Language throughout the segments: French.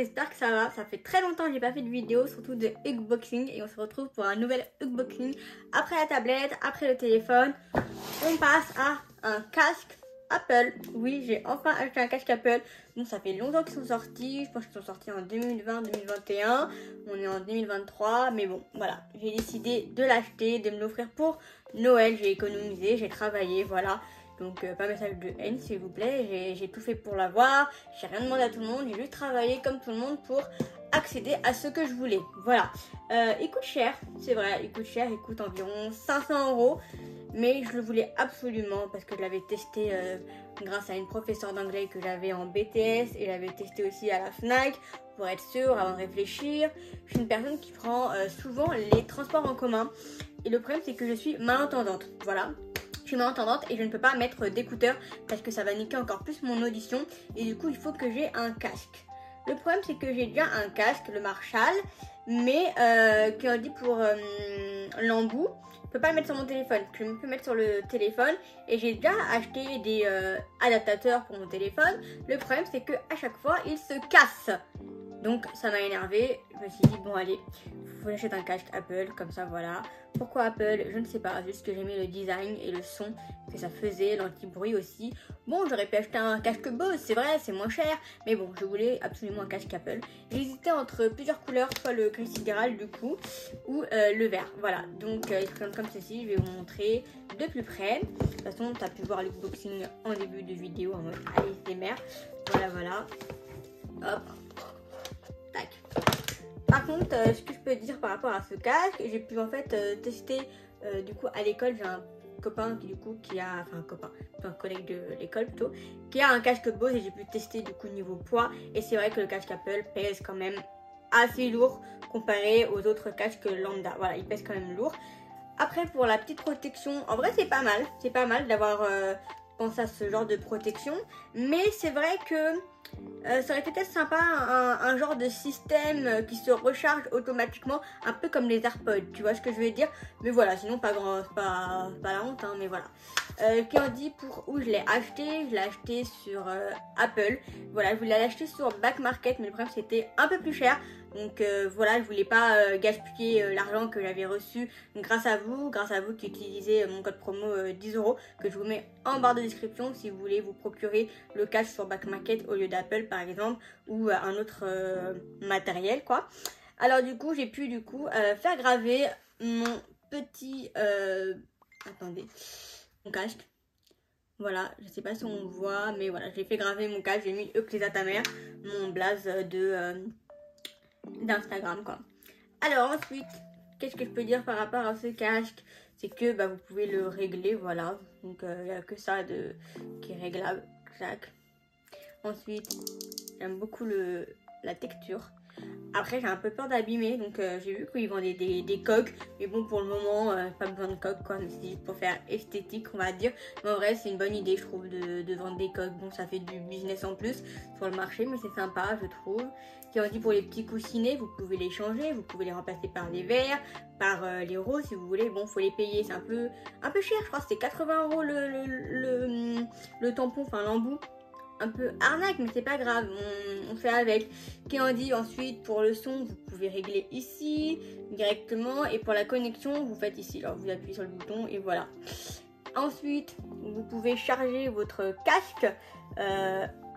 j'espère que ça va. Ça fait très longtemps que j'ai pas fait de vidéo, surtout de unboxing. Et on se retrouve pour un nouvel unboxing. Après la tablette, après le téléphone, on passe à un casque Apple. Oui, j'ai enfin acheté un casque Apple. Bon, ça fait longtemps qu'ils sont sortis. Je pense qu'ils sont sortis en 2020-2021. On est en 2023. Mais bon, voilà. J'ai décidé de l'acheter, de me l'offrir pour Noël. J'ai économisé, j'ai travaillé, voilà. Donc pas message de haine s'il vous plaît, j'ai tout fait pour l'avoir, j'ai rien demandé à tout le monde, j'ai juste travaillé comme tout le monde pour accéder à ce que je voulais. Voilà, il coûte cher, c'est vrai, il coûte cher, il coûte environ 500 €, mais je le voulais absolument parce que je l'avais testé grâce à une professeure d'anglais que j'avais en BTS et j'avais testé aussi à la FNAC pour être sûre avant de réfléchir. Je suis une personne qui prend souvent les transports en commun et le problème c'est que je suis malentendante, voilà. Je suis malentendante et je ne peux pas mettre d'écouteurs parce que ça va niquer encore plus mon audition et du coup il faut que j'ai un casque. Le problème c'est que j'ai déjà un casque, le Marshall, mais qui on dit pour l'embout, je peux pas le mettre sur mon téléphone, je peux mettre sur le téléphone et j'ai déjà acheté des adaptateurs pour mon téléphone. Le problème c'est que à chaque fois il se casse. Donc ça m'a énervé, je me suis dit bon allez, faut que j'achète un casque Apple, comme ça voilà. Pourquoi Apple? Je ne sais pas, juste que j'aimais le design et le son que ça faisait, l'anti-bruit aussi. Bon, j'aurais pu acheter un casque Bose, c'est vrai, c'est moins cher, mais bon, je voulais absolument un casque Apple. J'hésitais entre plusieurs couleurs, soit le gris sidéral du coup, ou le vert, voilà. Donc il se présente comme ceci, je vais vous montrer de plus près. De toute façon, tu as pu voir l'unboxing en début de vidéo en mode ASMR. Voilà, voilà. Hop. Tac. Par contre, ce que je peux dire par rapport à ce casque, j'ai pu en fait tester, du coup à l'école, j'ai un copain qui a, enfin un copain, un collègue de l'école plutôt, qui a un casque Bose et j'ai pu tester du coup niveau poids et c'est vrai que le casque Apple pèse quand même assez lourd comparé aux autres casques lambda, voilà, il pèse quand même lourd. Après pour la petite protection, en vrai c'est pas mal d'avoir pensé à ce genre de protection, mais c'est vrai que ça aurait été peut-être sympa un genre de système qui se recharge automatiquement, un peu comme les AirPods, tu vois ce que je veux dire. Mais voilà, sinon pas la honte, hein, mais voilà. Qui en dit pour où je l'ai acheté sur Apple. Voilà, je voulais l'acheter sur Back Market, mais le problème c'était un peu plus cher. Donc voilà, je voulais pas gaspiller l'argent que j'avais reçu grâce à vous qui utilisez mon code promo 10 € que je vous mets en barre de description si vous voulez vous procurer le casque sur Back Market au lieu d'Apple par exemple ou un autre matériel quoi. Alors du coup j'ai pu faire graver mon petit attendez, mon casque. Voilà, je sais pas si on voit mais voilà, j'ai fait graver mon casque, j'ai mis Euclid à ta mère, mon blaze d'Instagram quoi. Alors ensuite, qu'est-ce que je peux dire par rapport à ce casque? C'est que vous pouvez le régler, voilà. Donc il n'y a que ça qui est réglable. Tac. Ensuite, j'aime beaucoup la texture. Après j'ai un peu peur d'abîmer, donc j'ai vu qu'ils vendaient des coques, mais bon pour le moment pas besoin de coques quoi, mais c'est juste pour faire esthétique on va dire. Mais en vrai c'est une bonne idée je trouve de vendre des coques, bon ça fait du business en plus sur le marché mais c'est sympa je trouve. Qui en dit pour les petits coussinets, vous pouvez les changer, vous pouvez les remplacer par les verts, par les roses si vous voulez, bon faut les payer, c'est un peu cher je crois, c'est 80 € le tampon, enfin l'embout. Un peu arnaque mais c'est pas grave, on fait avec. Qui en dit ensuite pour le son vous pouvez régler ici directement et pour la connexion vous faites ici, alors vous appuyez sur le bouton et voilà. Ensuite vous pouvez charger votre casque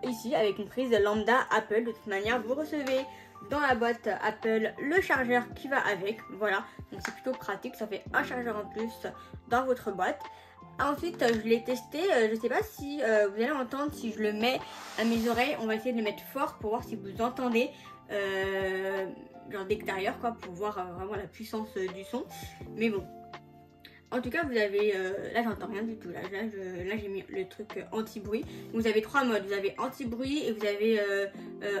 ici avec une prise lambda Apple. De toute manière vous recevez dans la boîte Apple le chargeur qui va avec, voilà, donc c'est plutôt pratique, ça fait un chargeur en plus dans votre boîte. Ensuite, je l'ai testé, je sais pas si vous allez entendre si je le mets à mes oreilles. On va essayer de le mettre fort pour voir si vous entendez genre d'extérieur quoi, pour voir vraiment la puissance du son. Mais bon, en tout cas vous avez, là j'entends rien du tout, là j'ai mis le truc anti-bruit. Vous avez trois modes, vous avez anti-bruit et vous avez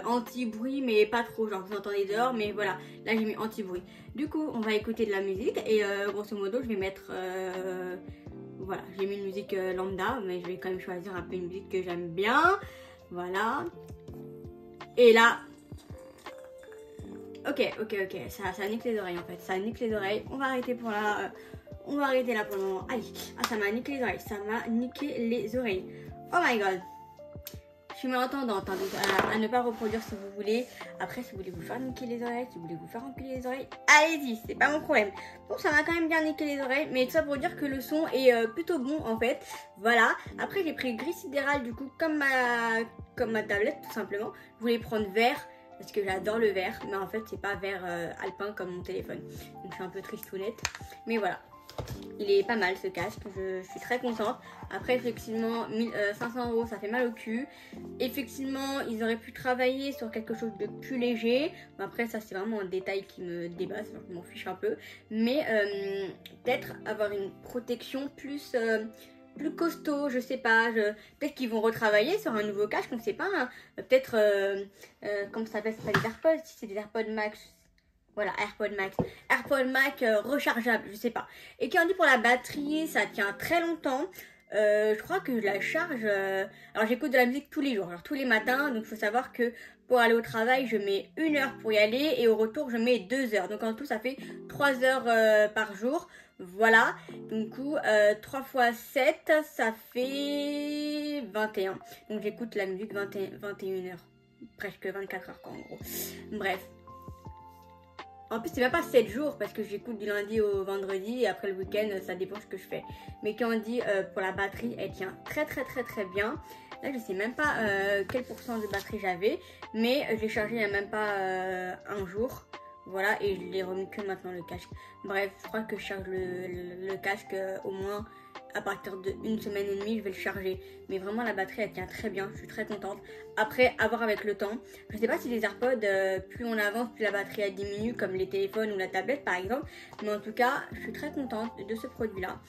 anti-bruit mais pas trop, genre vous entendez dehors, mais voilà, là j'ai mis anti-bruit. Du coup on va écouter de la musique et grosso modo je vais mettre... voilà, j'ai mis une musique lambda, mais je vais quand même choisir un peu une musique que j'aime bien. Voilà. Et là... Ok, ça nique les oreilles en fait. Ça nique les oreilles. On va arrêter pour là. On va arrêter là pour le moment. Allez. Ah, ça m'a niqué les oreilles. Ça m'a niqué les oreilles. Oh my god. Je suis malentendante, hein, donc à ne pas reproduire si vous voulez. Après, si vous voulez vous faire niquer les oreilles, si vous voulez vous faire enculer les oreilles, allez-y, c'est pas mon problème. Bon, ça m'a quand même bien niqué les oreilles, mais tout ça pour dire que le son est plutôt bon en fait. Voilà. Après, j'ai pris gris sidéral du coup, comme ma tablette tout simplement. Je voulais prendre vert parce que j'adore le vert, mais en fait, c'est pas vert alpin comme mon téléphone. Donc, je suis un peu tristounette. Mais voilà. Il est pas mal ce casque, je suis très contente. Après effectivement 500 €, ça fait mal au cul. Effectivement ils auraient pu travailler sur quelque chose de plus léger. Mais après ça c'est vraiment un détail qui me dépasse, je m'en fiche un peu. Mais peut-être avoir une protection plus costaud, je sais pas. Peut-être qu'ils vont retravailler sur un nouveau casque, on ne sait pas. Hein. Peut-être, comment ça s'appelle, c'est pas des AirPods, si c'est des AirPods Max. Voilà, AirPod Max. AirPod Max rechargeable, je sais pas. Et qui en dit pour la batterie, ça tient très longtemps. Je crois que je la charge... Alors j'écoute de la musique tous les jours, genre tous les matins. Donc il faut savoir que pour aller au travail, je mets 1 heure pour y aller. Et au retour, je mets 2 heures. Donc en tout, ça fait 3 heures par jour. Voilà. Du coup, 3 fois 7, ça fait 21. Donc j'écoute la musique 21 heures. Presque 24 heures quoi, en gros. Bref. En plus, c'est même pas 7 jours parce que j'écoute du lundi au vendredi et après le week-end, ça dépend ce que je fais. Mais quand on dit pour la batterie, elle tient très bien. Là, je sais même pas quel pourcent de batterie j'avais, mais je l'ai chargé il n'y a même pas un jour. Voilà, et je l'ai remis que maintenant le casque. Bref, je crois que je charge le casque au moins à partir d'une semaine et demie, je vais le charger. Mais vraiment, la batterie, elle tient très bien. Je suis très contente. Après, à voir avec le temps. Je sais pas si les AirPods, plus on avance, plus la batterie elle diminue, comme les téléphones ou la tablette, par exemple. Mais en tout cas, je suis très contente de ce produit-là.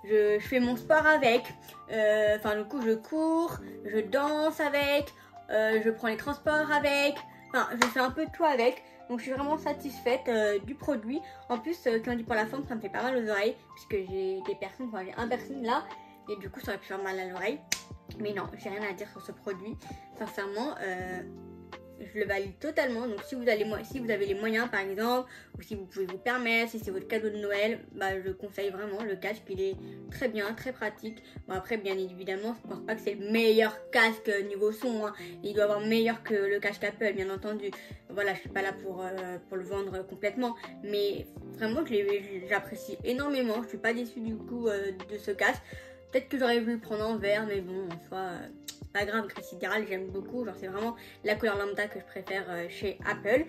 Je fais mon sport avec. Enfin, du coup, je cours, je danse avec, je prends les transports avec. Enfin, je fais un peu tout avec. Donc je suis vraiment satisfaite du produit. En plus, quand on dit pour la forme, ça me fait pas mal aux oreilles. Puisque j'ai des personnes, enfin j'ai un personne là. Et du coup, ça aurait pu faire mal à l'oreille. Mais non, j'ai rien à dire sur ce produit. Sincèrement, je le valide totalement. Donc si vous avez les moyens par exemple, ou si vous pouvez vous permettre, si c'est votre cadeau de Noël, bah je conseille vraiment le casque. Il est très bien, très pratique. Bon après bien évidemment, je pense pas que c'est le meilleur casque niveau son. Hein. Il doit avoir meilleur que le casque Apple bien entendu. Voilà, je suis pas là pour le vendre complètement. Mais vraiment j'apprécie énormément. Je suis pas déçue du coup de ce casque. Peut-être que j'aurais voulu le prendre en vert, mais bon, en soi, pas grave, gris sidéral, j'aime beaucoup. Genre, c'est vraiment la couleur lambda que je préfère chez Apple.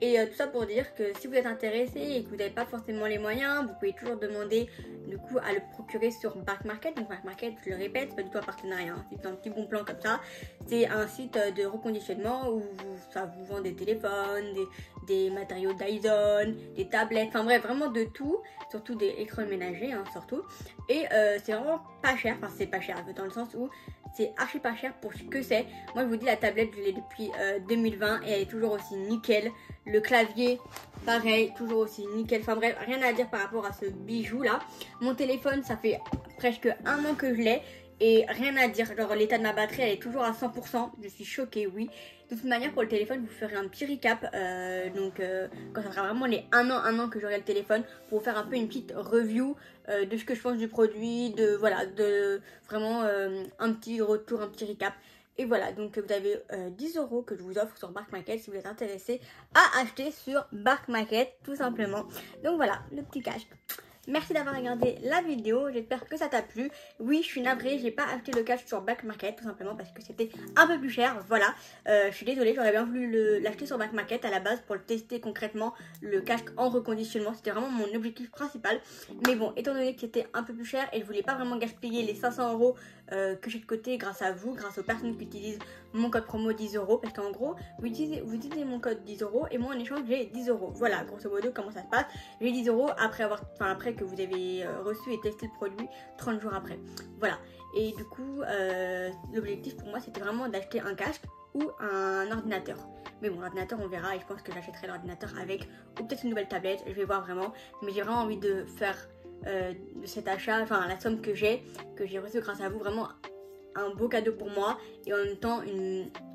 Et tout ça pour dire que si vous êtes intéressé et que vous n'avez pas forcément les moyens, vous pouvez toujours demander du coup à le procurer sur Back Market. Donc Back Market, je le répète, c'est pas du tout un partenariat, hein. C'est un petit bon plan comme ça. C'est un site de reconditionnement où ça vous vend des téléphones, des matériaux Dyson, des tablettes, enfin bref, vraiment de tout, surtout des électroménagers, hein, surtout. Et c'est vraiment pas cher, enfin c'est pas cher dans le sens où c'est archi pas cher pour ce que c'est. Moi je vous dis, la tablette je l'ai depuis 2020 et elle est toujours aussi nickel. Le clavier pareil, toujours aussi nickel. Enfin bref, rien à dire par rapport à ce bijou là. Mon téléphone, ça fait presque 1 an que je l'ai. Et rien à dire, genre l'état de ma batterie elle est toujours à 100%, je suis choquée, oui. De toute manière pour le téléphone vous ferez un petit recap, quand ça sera vraiment les 1 an que j'aurai le téléphone, pour vous faire un peu une petite review de ce que je pense du produit, de vraiment un petit retour, un petit recap. Et voilà, donc vous avez 10 € que je vous offre sur Back Market si vous êtes intéressé à acheter sur Back Market tout simplement. Donc voilà, le petit casque. Merci d'avoir regardé la vidéo, j'espère que ça t'a plu. Oui, je suis navrée, j'ai pas acheté le casque sur Back Market tout simplement parce que c'était un peu plus cher, voilà. Je suis désolée, j'aurais bien voulu l'acheter sur Back Market à la base pour le tester concrètement, le casque en reconditionnement. C'était vraiment mon objectif principal. Mais bon, étant donné que c'était un peu plus cher et je voulais pas vraiment gaspiller les 500 € que j'ai de côté grâce à vous, grâce aux personnes qui utilisent mon code promo 10 €, parce qu'en gros, vous utilisez mon code 10 € et moi en échange j'ai 10 €. Voilà, grosso modo comment ça se passe. J'ai 10 € après que vous avez reçu et testé le produit 30 jours après. Voilà. Et du coup, l'objectif pour moi c'était vraiment d'acheter un casque ou un ordinateur. Mais bon, l'ordinateur on verra et je pense que j'achèterai l'ordinateur avec ou peut-être une nouvelle tablette, je vais voir vraiment. Mais j'ai vraiment envie de faire de cet achat, enfin la somme que j'ai reçue grâce à vous, vraiment un beau cadeau pour moi et en même temps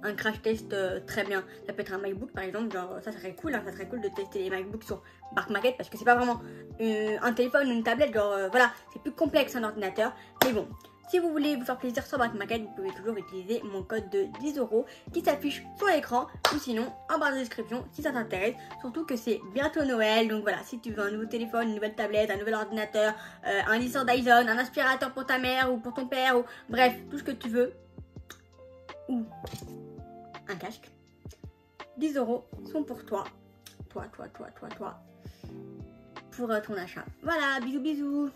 un crash test très bien. Ça peut être un MacBook par exemple, genre ça serait cool, hein, ça serait cool de tester les MacBooks sur Back Market parce que c'est pas vraiment un téléphone ou une tablette, genre voilà, c'est plus complexe un ordinateur. Mais bon, Si vous voulez vous faire plaisir sur Brack Market, vous pouvez toujours utiliser mon code de 10 € qui s'affiche sur l'écran ou sinon en barre de description si ça t'intéresse. Surtout que c'est bientôt Noël, donc voilà, si tu veux un nouveau téléphone, une nouvelle tablette, un nouvel ordinateur, un lisseur Dyson, un aspirateur pour ta mère ou pour ton père, ou bref, tout ce que tu veux, ou un casque, 10 € sont pour toi, pour ton achat. Voilà, bisous bisous.